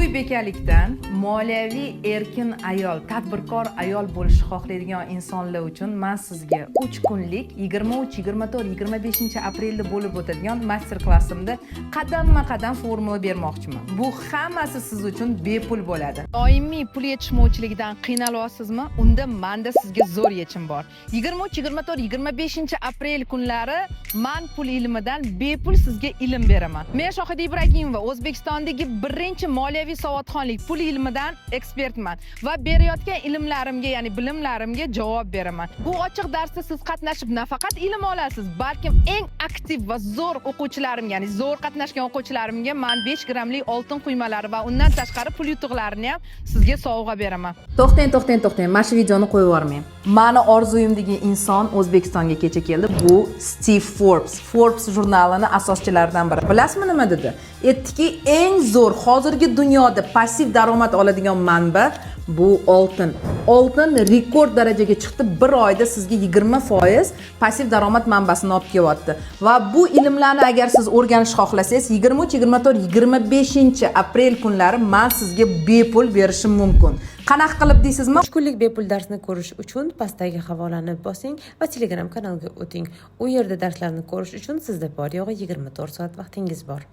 Uy bekalikdan moliyaviy erkin ayol, tadbirkor ayol bo'lishni xohlaydigan insonlar uchun men sizga 3 kunlik 23, 24, 25 aprelda bo'lib o'tadigan master klassimda qadamma-qadam formula bermoqchiman. Bu hammasi siz uchun bepul bo'ladi. Doimiy pul yetishmovchilikdan qiynalyapsizmi? Unda menda sizga zo'r yechim bor. 23, 24, 25 aprel kunlari men pul ilmidan bepul sizga ilm beraman. Men Shohida Ibragimova, O'zbekistondagi birinchi moliyaviy savodxonlik pul ilmidan ekspertman va berayotgan ilmlarimga, ya'ni bilimlarimga javob beraman. Bu ochiq darsda siz qatnashib nafaqat ilm olasiz, balki eng aktiv va zo'r o'quvchilarim, ya'ni zo'r qatnashgan o'quvchilarimga men 5 grammlik oltin quymalari va undan tashqari pul yutuqlarini ham sizga sovg'a beraman. To'xtang. Mana shu videoni qo'yib yubormang. Mani orzuyimdagi inson O'zbekistonga kecha keldi. Bu Steve Forbes jurnalining asoschilaridan biri. Bilasizmi nima dedi? Aytdiki, eng zo'r hozirgi dunyoda passiv daromad oladigan manba bu oltin. Oltin rekord darajaga chiqdi. Bir oyda sizga 20% passiv daromad manbasini olib kelyapti. Va bu ilmlarni agar siz o'rganishni xohlasangiz, 23, 24, 25 aprel kunlari men sizga bepul berishim mumkin. Qanaqa qilib deysizmi? 3 kunlik bepul darsni ko'rish uchun pastdagi havolani bosing va Telegram kanaliga o'ting. U yerda darslarni ko'rish uchun sizda bor yo'g'i 24 soat vaqtingiz bor.